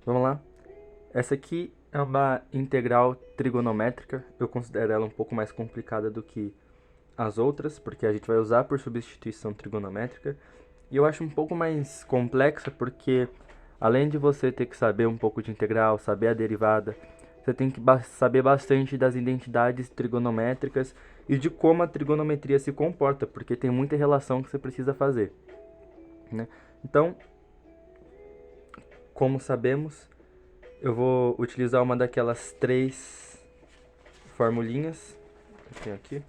Vamos lá. Essa aqui é uma integral trigonométrica. Eu considero ela um pouco mais complicada do que as outras, porque a gente vai usar por substituição trigonométrica. E eu acho um pouco mais complexa porque, além de você ter que saber um pouco de integral, saber a derivada, você tem que saber bastante das identidades trigonométricas e de como a trigonometria se comporta, porque tem muita relação que você precisa fazer, né? Então, como sabemos, eu vou utilizar uma daquelas três formulinhas que eu tenho aqui.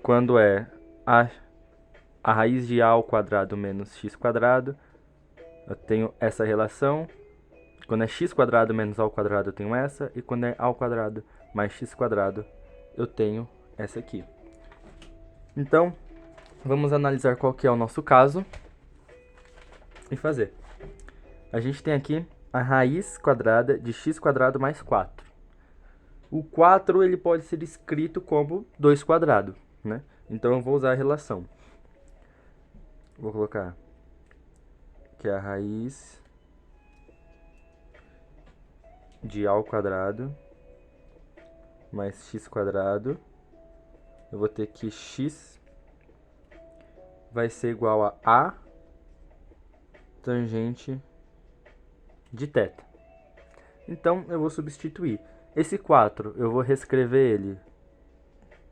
Quando é a raiz de a ao quadrado menos x quadrado, eu tenho essa relação. Quando é x quadrado menos a ao quadrado, eu tenho essa. E quando é a ao quadrado mais x quadrado, eu tenho essa aqui. Então, vamos analisar qual que é o nosso caso e fazer. A gente tem aqui a raiz quadrada de x quadrado mais 4. O 4 ele pode ser escrito como 2 quadrado, né? Então eu vou usar a relação. Vou colocar que é a raiz de a ao quadrado mais x quadrado. Eu vou ter que x vai ser igual a tangente de θ. Então eu vou substituir. Esse 4 eu vou reescrever ele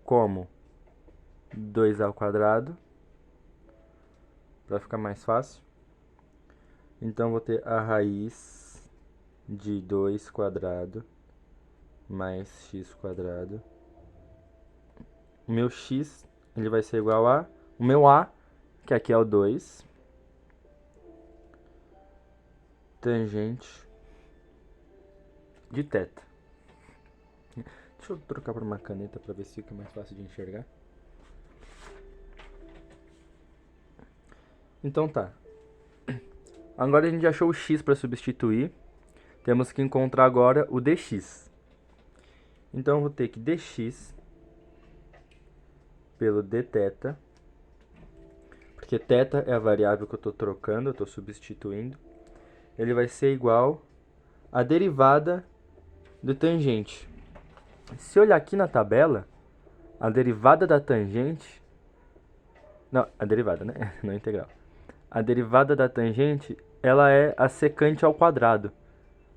como 2 ao quadrado, para ficar mais fácil. Então eu vou ter a raiz de 2 quadrado mais x quadrado. O meu x ele vai ser igual a o meu a, que aqui é o 2, tangente de θ. Deixa eu trocar por uma caneta para ver se fica mais fácil de enxergar. Então tá. Agora a gente achou o x para substituir. Temos que encontrar agora o dx. Então eu vou ter que dx pelo dθ, porque θ é a variável que eu estou trocando, eu estou substituindo. Ele vai ser igual à derivada do tangente. Se olhar aqui na tabela, a derivada da tangente... Não, a derivada, né? Não a integral. A derivada da tangente, ela é a secante ao quadrado,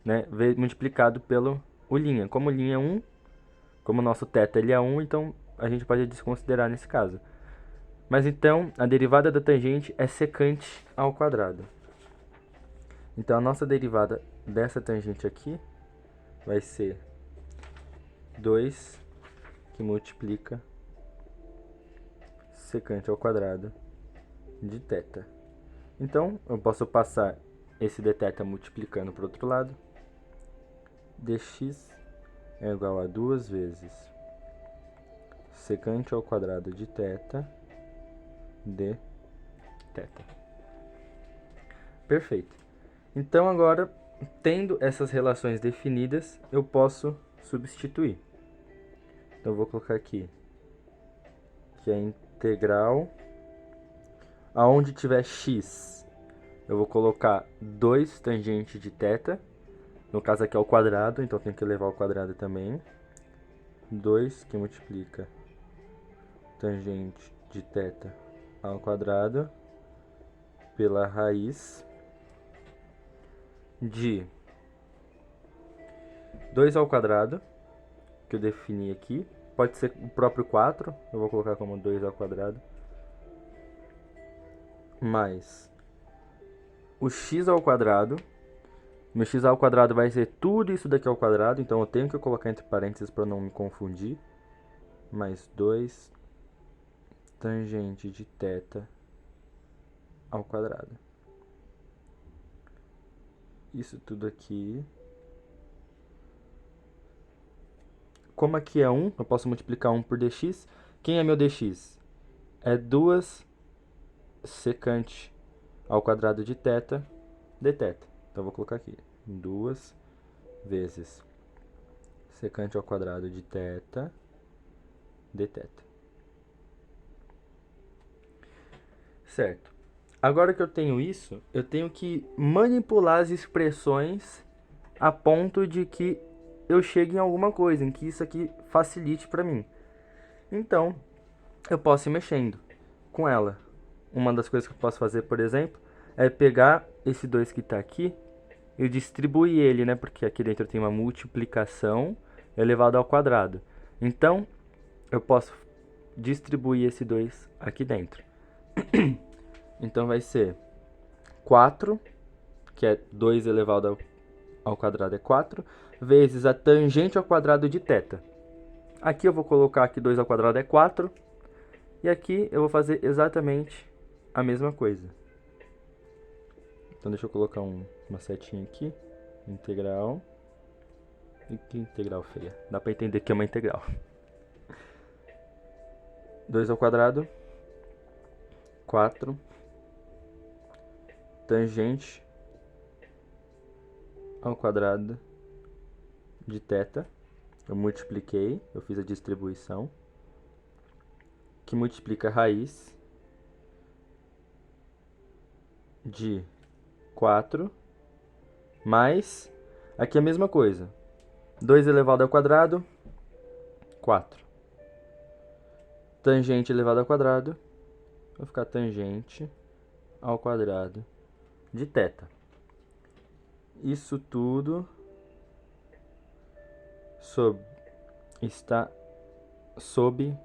né? Multiplicado pelo o linha. Como o linha é 1, como o nosso θ ele é 1, então a gente pode desconsiderar nesse caso. Mas então, a derivada da tangente é secante ao quadrado. Então, a nossa derivada dessa tangente aqui vai ser 2 que multiplica secante ao quadrado de θ. Então, eu posso passar esse dθ multiplicando para o outro lado. Dx é igual a 2 vezes secante ao quadrado de θ de θ. Perfeito. Então, agora, tendo essas relações definidas, eu posso substituir. Então, eu vou colocar aqui que é integral. Aonde tiver x, eu vou colocar 2 tangente de θ. No caso aqui é o quadrado, então tem que levar ao quadrado também. 2 que multiplica tangente de θ ao quadrado pela raiz de 2 ao quadrado, que eu defini aqui. Pode ser o próprio 4, eu vou colocar como 2 ao quadrado, mais o x ao quadrado. Meu x ao quadrado vai ser tudo isso daqui ao quadrado, então eu tenho que colocar entre parênteses para não me confundir. Mais 2 tangente de θ ao quadrado. Isso tudo aqui. Como aqui é 1, eu posso multiplicar 1 por dx. Quem é meu dx? É 2 secante ao quadrado de θ dθ. Então, eu vou colocar aqui 2 vezes secante ao quadrado de θ dθ. Certo. Agora que eu tenho isso, eu tenho que manipular as expressões a ponto de que eu chegue em alguma coisa, em que isso aqui facilite para mim. Então, eu posso ir mexendo com ela. Uma das coisas que eu posso fazer, por exemplo, é pegar esse 2 que está aqui e distribuir ele, né? Porque aqui dentro tem uma multiplicação elevado ao quadrado. Então, eu posso distribuir esse 2 aqui dentro. Então, vai ser 4, que é 2 elevado ao quadrado é 4, vezes a tangente ao quadrado de θ. Aqui eu vou colocar que 2 ao quadrado é 4, e aqui eu vou fazer exatamente a mesma coisa. Então deixa eu colocar uma setinha aqui, integral. E que integral feia, dá para entender que é uma integral. 2 ao quadrado, 4, tangente ao quadrado de θ. Eu multipliquei, eu fiz a distribuição, que multiplica a raiz de 4, mais, aqui a mesma coisa, 2 elevado ao quadrado, 4. Tangente elevado ao quadrado, vai ficar tangente ao quadrado de θ. Isso tudo está sob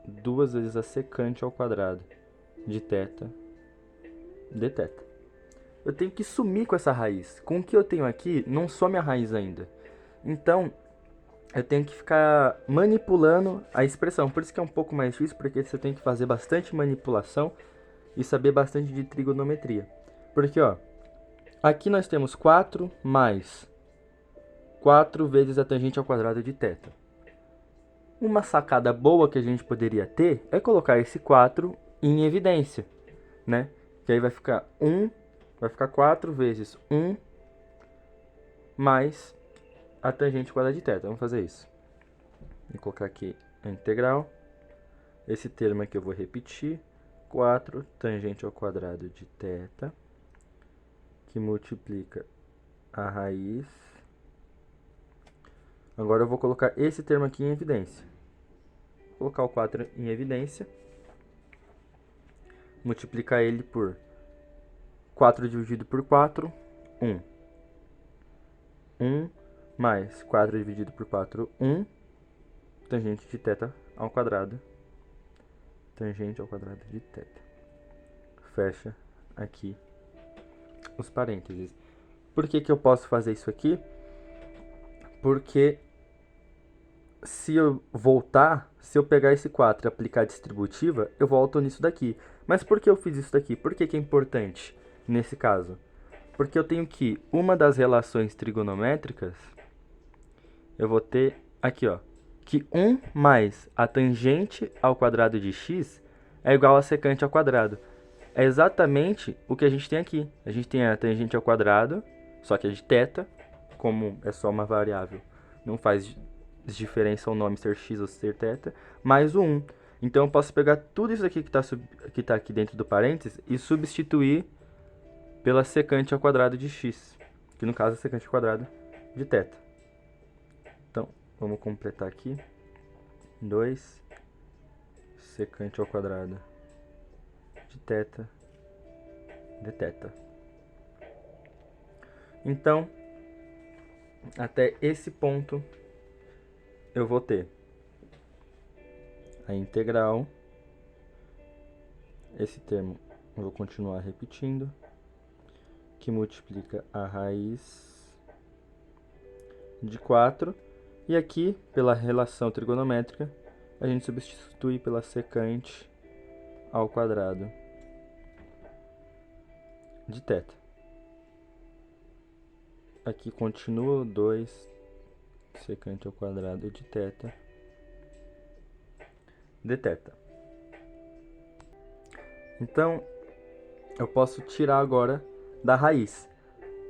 2 vezes a secante ao quadrado de θ dθ. Eu tenho que sumir com essa raiz. Com o que eu tenho aqui, não some a raiz ainda. Então, eu tenho que ficar manipulando a expressão. Por isso que é um pouco mais difícil, porque você tem que fazer bastante manipulação e saber bastante de trigonometria. Porque, ó, aqui nós temos 4 mais 4 vezes a tangente ao quadrado de θ. Uma sacada boa que a gente poderia ter é colocar esse 4 em evidência, né? Que aí vai ficar 4 vezes 1 mais a tangente ao quadrado de θ. Vamos fazer isso. Vou colocar aqui a integral. Esse termo aqui eu vou repetir. 4 tangente ao quadrado de θ, que multiplica a raiz. Agora eu vou colocar esse termo aqui em evidência. Vou colocar o 4 em evidência. Multiplicar ele por 4 dividido por 4, 1. 1 mais 4 dividido por 4, 1. Tangente de θ ao quadrado. Tangente ao quadrado de θ. Fecha aqui os parênteses. Por que que eu posso fazer isso aqui? Porque se eu pegar esse 4 e aplicar a distributiva, eu volto nisso daqui. Mas por que eu fiz isso daqui? Por que que é importante nesse caso? Porque eu tenho que uma das relações trigonométricas, eu vou ter aqui, ó, que 1 mais a tangente ao quadrado de x é igual a secante ao quadrado. É exatamente o que a gente tem aqui. A gente tem a tangente ao quadrado, só que é de θ, como é só uma variável, não faz diferença o nome ser x ou ser θ, mais o 1. Então, eu posso pegar tudo isso aqui que está aqui dentro do parênteses e substituir pela secante ao quadrado de x, que no caso é secante ao quadrado de θ. Então, vamos completar aqui. 2 secante ao quadrado de θ dθ. Então, até esse ponto, eu vou ter a integral, esse termo eu vou continuar repetindo, que multiplica a raiz de 4, e aqui, pela relação trigonométrica, a gente substitui pela secante ao quadrado de θ. Aqui continua 2 secante ao quadrado de θ dθ. Então, eu posso tirar agora da raiz.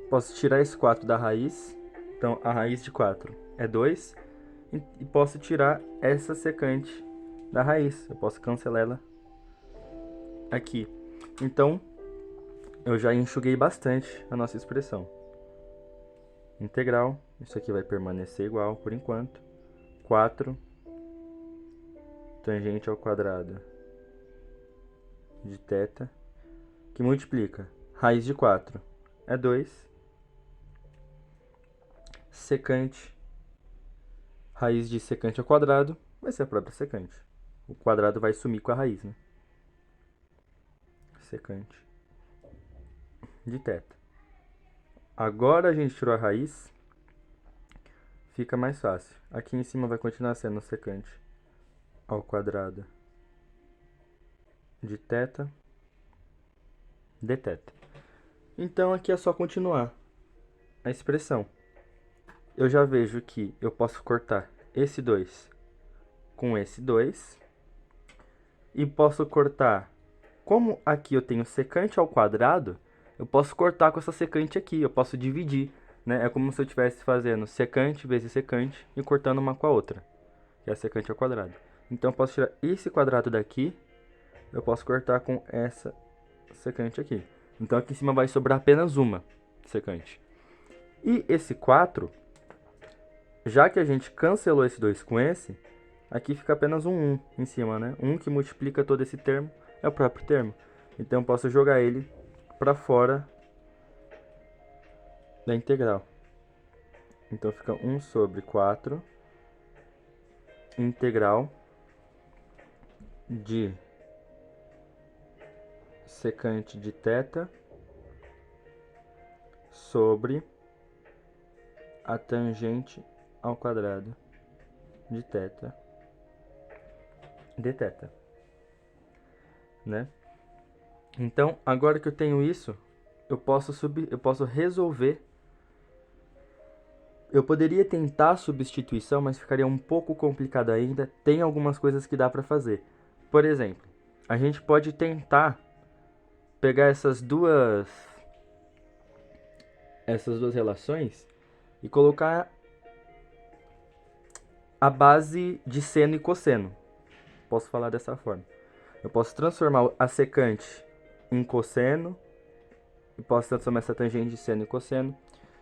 Posso tirar esse 4 da raiz. Então, a raiz de 4 é 2. E posso tirar essa secante da raiz. Eu posso cancelar ela aqui. Então, eu já enxuguei bastante a nossa expressão. Integral, isso aqui vai permanecer igual por enquanto. 4 tangente ao quadrado de θ, que multiplica raiz de 4 é 2, secante, raiz de secante ao quadrado vai ser a própria secante. O quadrado vai sumir com a raiz, né? Secante de θ. Agora a gente tirou a raiz, fica mais fácil. Aqui em cima vai continuar sendo secante ao quadrado de θ dθ. Então aqui é só continuar a expressão. Eu já vejo que eu posso cortar esse 2 com esse 2. E posso cortar, como aqui eu tenho secante ao quadrado, eu posso cortar com essa secante aqui, eu posso dividir, né? É como se eu estivesse fazendo secante vezes secante e cortando uma com a outra, que é a secante ao quadrado. Então eu posso tirar esse quadrado daqui, eu posso cortar com essa secante aqui. Então aqui em cima vai sobrar apenas uma secante. E esse 4, já que a gente cancelou esse 2 com esse, aqui fica apenas um 1 em cima, né? 1 que multiplica todo esse termo é o próprio termo. Então eu posso jogar ele para fora da integral. Então fica 1 sobre 4 integral de secante de θ sobre a tangente ao quadrado de θ dθ, né? Então, agora que eu tenho isso, eu posso resolver. Eu poderia tentar a substituição, mas ficaria um pouco complicado ainda. Tem algumas coisas que dá para fazer. Por exemplo, a gente pode tentar pegar essas duas relações e colocar a base de seno e cosseno. Posso falar dessa forma. Eu posso transformar a secante em cosseno e posso transformar essa tangente de seno em cosseno.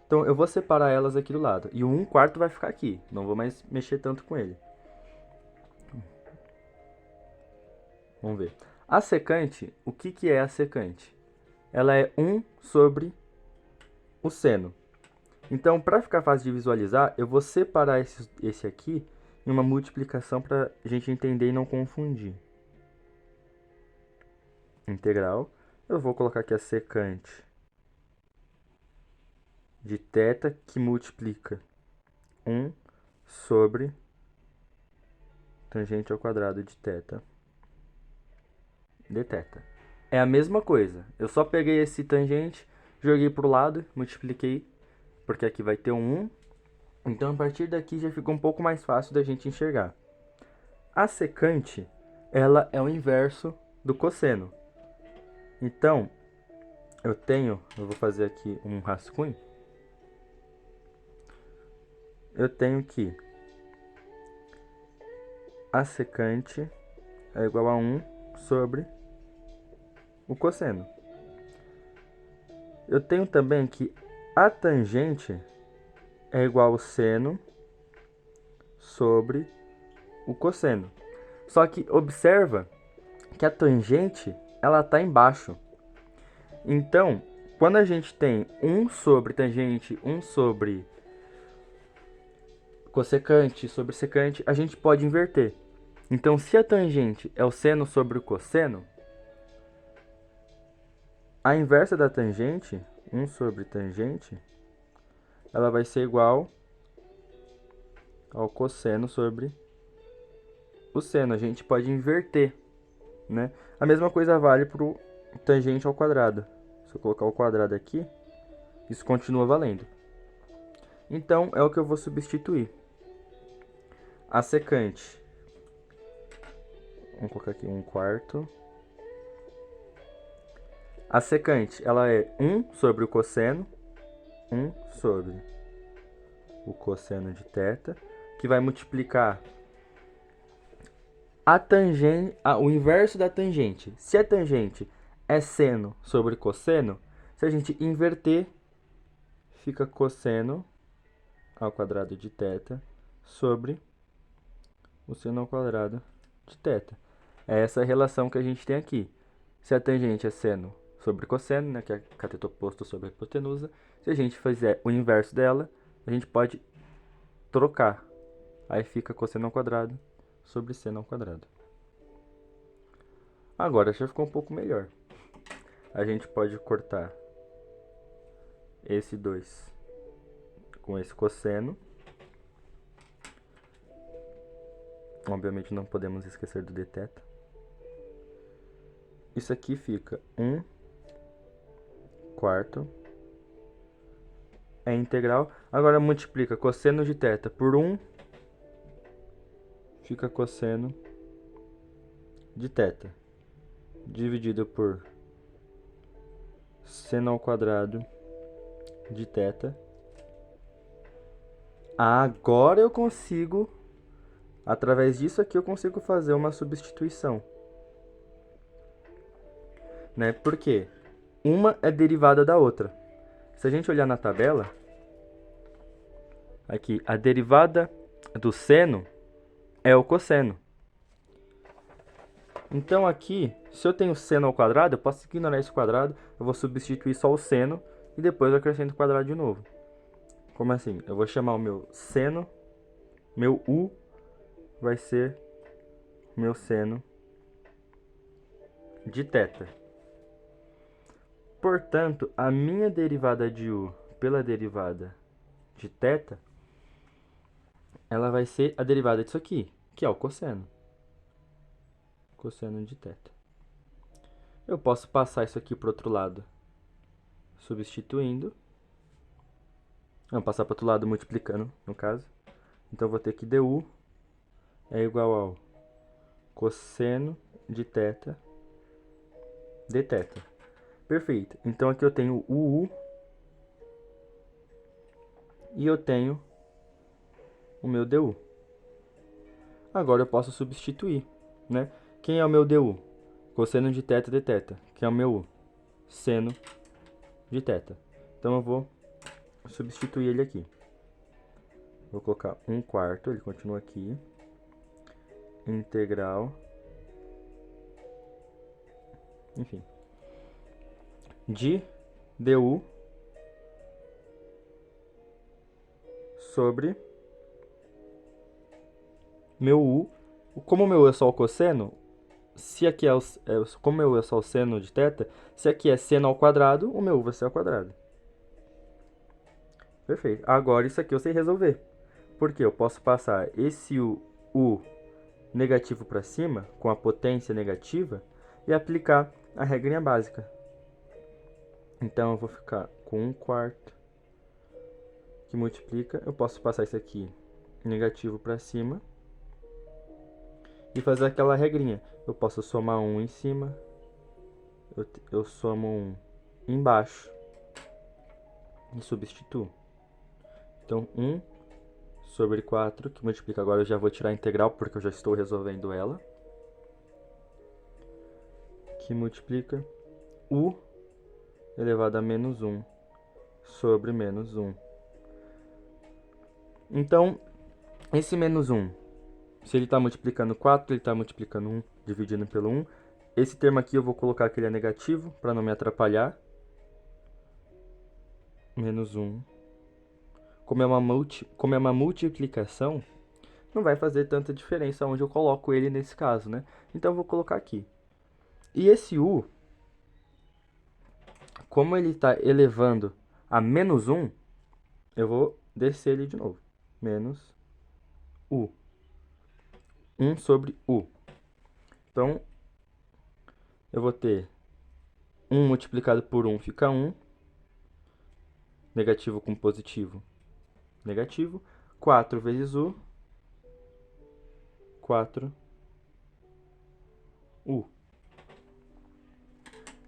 Então eu vou separar elas aqui do lado. E o 1/4 vai ficar aqui. Não vou mais mexer tanto com ele. Vamos ver. A secante, o que é a secante? Ela é 1 sobre o seno. Então, para ficar fácil de visualizar, eu vou separar esse aqui em uma multiplicação para a gente entender e não confundir. Integral. Eu vou colocar aqui a secante de θ, que multiplica 1 sobre tangente ao quadrado de θ dθ. É a mesma coisa. Eu só peguei esse tangente, joguei para o lado, multipliquei, porque aqui vai ter um 1. Então, a partir daqui já fica um pouco mais fácil da gente enxergar. A secante, ela é o inverso do cosseno. Então, eu vou fazer aqui um rascunho. Eu tenho que a secante é igual a 1 sobre o cosseno. Eu tenho também que a tangente é igual ao seno sobre o cosseno. Só que observa que a tangente ela está embaixo. Então, quando a gente tem 1 sobre tangente, 1 sobre cossecante sobre secante, a gente pode inverter. Então, se a tangente é o seno sobre o cosseno, a inversa da tangente, 1 sobre tangente, ela vai ser igual ao cosseno sobre o seno. A gente pode inverter, né? A mesma coisa vale para o tangente ao quadrado. Se eu colocar o quadrado aqui, isso continua valendo. Então, é o que eu vou substituir. A secante, vamos colocar aqui 1/4. A secante, ela é 1 sobre o cosseno, 1 sobre o cosseno de θ, que vai multiplicar a tangente, o inverso da tangente. Se a tangente é seno sobre cosseno, se a gente inverter, fica cosseno ao quadrado de θ sobre o seno ao quadrado de θ. É essa relação que a gente tem aqui. Se a tangente é seno sobre cosseno, né, que é cateto oposto sobre a hipotenusa, se a gente fizer o inverso dela, a gente pode trocar. Aí fica cosseno ao quadrado sobre seno ao quadrado. Agora já ficou um pouco melhor. A gente pode cortar esse 2 com esse cosseno. Obviamente não podemos esquecer do dθ. Isso aqui fica 1/4 é integral. Agora multiplica cosseno de θ por 1, fica cosseno de θ, dividido por seno ao quadrado de θ. Agora eu consigo, através disso aqui, eu consigo fazer uma substituição. Né? Por quê? Uma é derivada da outra. Se a gente olhar na tabela, aqui, a derivada do seno é o cosseno. Então aqui, se eu tenho seno ao quadrado, eu posso ignorar esse quadrado, eu vou substituir só o seno e depois eu acrescento o quadrado de novo. Como assim? Eu vou chamar o meu seno, meu u vai ser meu seno de θ. Portanto, a minha derivada de u pela derivada de θ, ela vai ser a derivada disso aqui, que é o cosseno. Cosseno de θ. Eu posso passar isso aqui para o outro lado, substituindo. Não, passar para o outro lado multiplicando, no caso. Então, eu vou ter que du é igual ao cosseno de θ dθ. Perfeito. Então, aqui eu tenho o u e eu tenho o meu du. Agora, eu posso substituir, né? Quem é o meu du? Cosseno de θ dθ. Quem é o meu u? Seno de θ. Então, eu vou substituir ele aqui. Vou colocar 1/4, ele continua aqui. Integral. Enfim. De du sobre meu u. Como o meu é só o cosseno, se aqui como meu é só o seno de θ, se aqui é seno ao quadrado, o meu u vai ser ao quadrado. Perfeito. Agora isso aqui eu sei resolver. Porque eu posso passar esse u negativo para cima, com a potência negativa, e aplicar a regrinha básica. Então, eu vou ficar com 1/4 que multiplica. Eu posso passar isso aqui negativo para cima e fazer aquela regrinha. Eu posso somar 1 em cima, eu somo 1 embaixo e substituo. Então, 1 sobre 4, que multiplica, agora eu já vou tirar a integral, porque eu já estou resolvendo ela. Que multiplica u elevado a menos 1 sobre menos 1. Então, esse menos 1, se ele está multiplicando 4, ele está multiplicando 1, dividindo pelo 1. Esse termo aqui eu vou colocar que ele é negativo, para não me atrapalhar. Menos 1. Como é uma multiplicação, não vai fazer tanta diferença onde eu coloco ele nesse caso, né? Então, eu vou colocar aqui. E esse u, como ele está elevando a menos 1, eu vou descer ele de novo. Menos u. 1 sobre u. Então, eu vou ter 1 multiplicado por 1 fica 1. Negativo com positivo, negativo. 4 vezes u, 4u.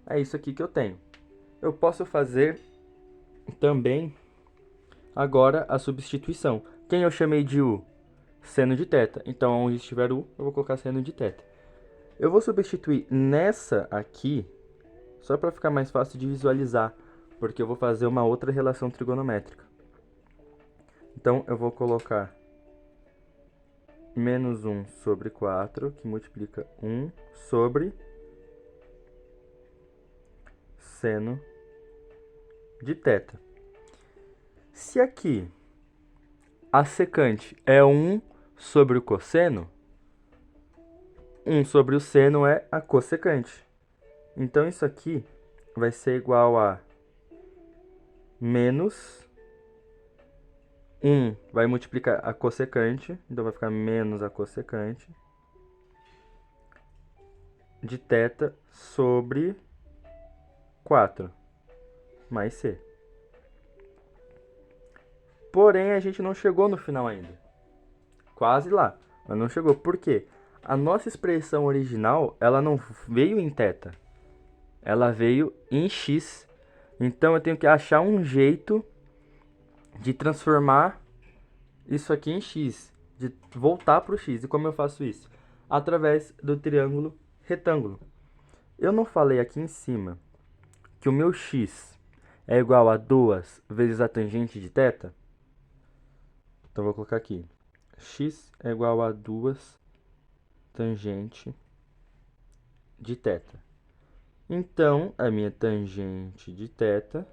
É isso aqui que eu tenho. Eu posso fazer também agora a substituição. Quem eu chamei de u? Seno de θ. Então, onde estiver u, eu vou colocar seno de θ. Eu vou substituir nessa aqui só para ficar mais fácil de visualizar, porque eu vou fazer uma outra relação trigonométrica. Então, eu vou colocar menos 1 sobre 4, que multiplica 1 sobre seno de θ. Se aqui a secante é 1 sobre o cosseno, 1 sobre o seno é a cossecante. Então, isso aqui vai ser igual a menos 1 vai multiplicar a cossecante, então vai ficar menos a cossecante de θ sobre 4 mais c. Porém, a gente não chegou no final ainda. Quase lá, mas não chegou. Por quê? A nossa expressão original, ela não veio em θ. Ela veio em x. Então, eu tenho que achar um jeito de transformar isso aqui em x, de voltar para o x. E como eu faço isso? Através do triângulo retângulo. Eu não falei aqui em cima que o meu x é igual a 2 vezes a tangente de θ? Então, vou colocar aqui. X é igual a 2 tangente de θ. Então, a minha tangente de θ,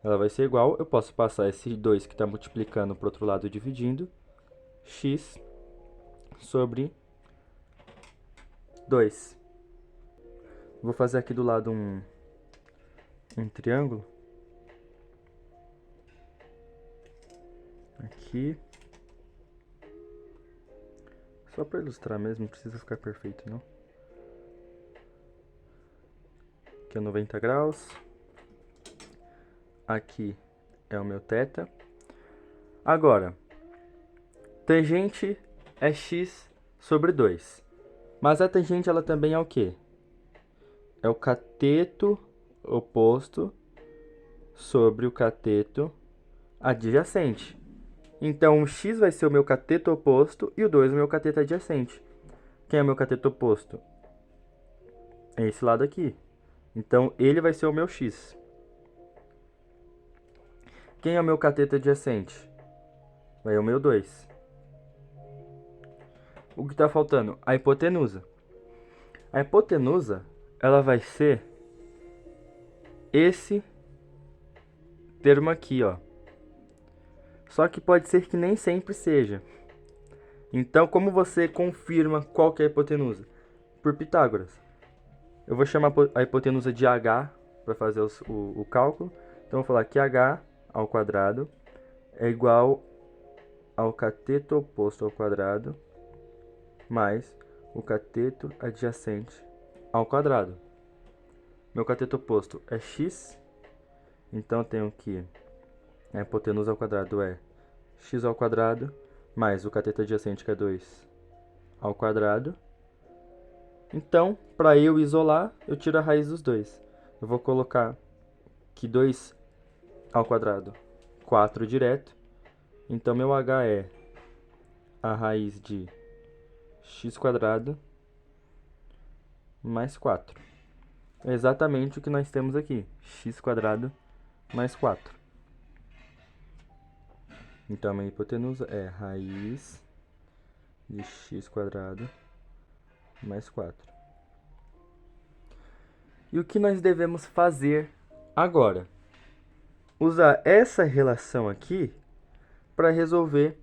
ela vai ser igual, eu posso passar esse 2 que está multiplicando para o outro lado dividindo, x sobre 2. Vou fazer aqui do lado um triângulo. Aqui. Só para ilustrar mesmo, não precisa ficar perfeito, não. Aqui é 90 graus. Aqui é o meu θ. Agora, tangente é x sobre 2. Mas a tangente, ela também é o quê? É o cateto oposto sobre o cateto adjacente. Então, o x vai ser o meu cateto oposto e o 2 o meu cateto adjacente. Quem é o meu cateto oposto? É esse lado aqui. Então, ele vai ser o meu x. Quem é o meu cateto adjacente? Vai ser o meu 2. O que está faltando? A hipotenusa. A hipotenusa, ela vai ser esse termo aqui, ó. Só que pode ser que nem sempre seja. Então, como você confirma qual que é a hipotenusa? Por Pitágoras. Eu vou chamar a hipotenusa de h para fazer o cálculo. Então, eu vou falar que h ao quadrado é igual ao cateto oposto ao quadrado mais o cateto adjacente ao quadrado. Meu cateto oposto é x, então eu tenho que a hipotenusa ao quadrado é x ao quadrado mais o cateto adjacente, que é 2 ao quadrado. Então, para eu isolar, eu tiro a raiz dos dois. Eu vou colocar que 2 ao quadrado, 4 direto. Então, meu h é a raiz de x quadrado mais 4. É exatamente o que nós temos aqui, x quadrado mais 4. Então, a minha hipotenusa é raiz de x quadrado mais 4. E o que nós devemos fazer agora? Usar essa relação aqui para resolver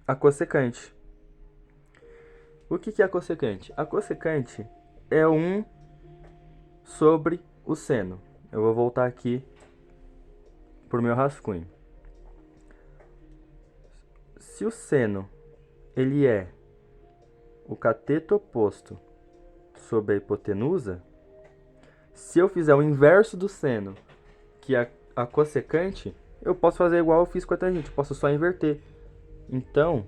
a cossecante. O que é a cossecante? A cossecante é 1 sobre o seno. Eu vou voltar aqui para o meu rascunho. Se o seno ele é o cateto oposto sobre a hipotenusa, se eu fizer o inverso do seno, que é a cossecante, eu posso fazer igual eu fiz com a tangente, eu posso só inverter. Então,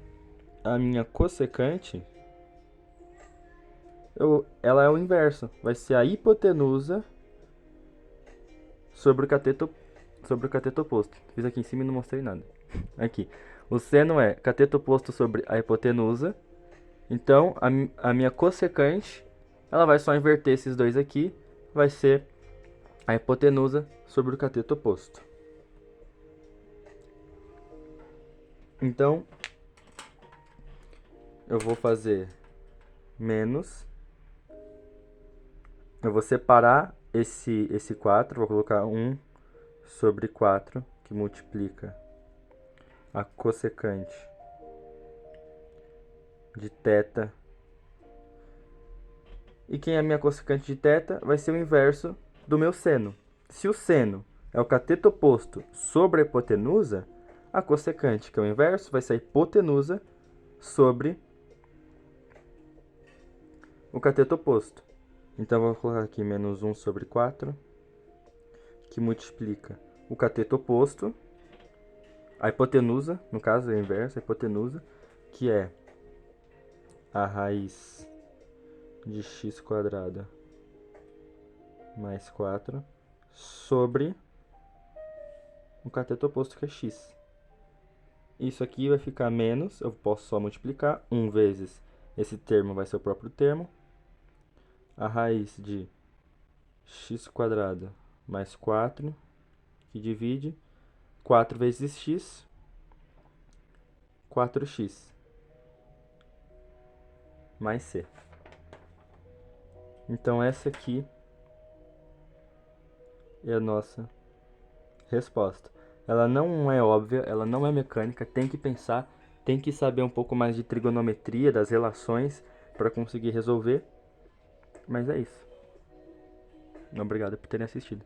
a minha cossecante, ela é o inverso, vai ser a hipotenusa sobre o cateto oposto. Fiz aqui em cima e não mostrei nada. Aqui. O seno é cateto oposto sobre a hipotenusa. Então, a minha cossecante, ela vai só inverter esses dois aqui. vai ser a hipotenusa sobre o cateto oposto. Então, eu vou fazer menos. Eu vou separar esse 4, vou colocar 1 sobre 4, que multiplica a cossecante de θ. E quem é a minha cossecante de θ vai ser o inverso do meu seno. Se o seno é o cateto oposto sobre a hipotenusa, a cossecante, que é o inverso, vai ser a hipotenusa sobre o cateto oposto. Então, eu vou colocar aqui menos 1 sobre 4, que multiplica o cateto oposto, a hipotenusa, no caso é o inverso, a hipotenusa, que é a raiz de x² mais 4 sobre o cateto oposto, que é x. Isso aqui vai ficar menos, eu posso só multiplicar, 1 vezes esse termo vai ser o próprio termo, a raiz de x² mais 4, que divide 4 vezes x, 4x, mais c. Então, essa aqui é a nossa resposta. Ela não é óbvia, ela não é mecânica, tem que pensar, tem que saber um pouco mais de trigonometria, das relações, para conseguir resolver. Mas é isso. Obrigado por terem assistido.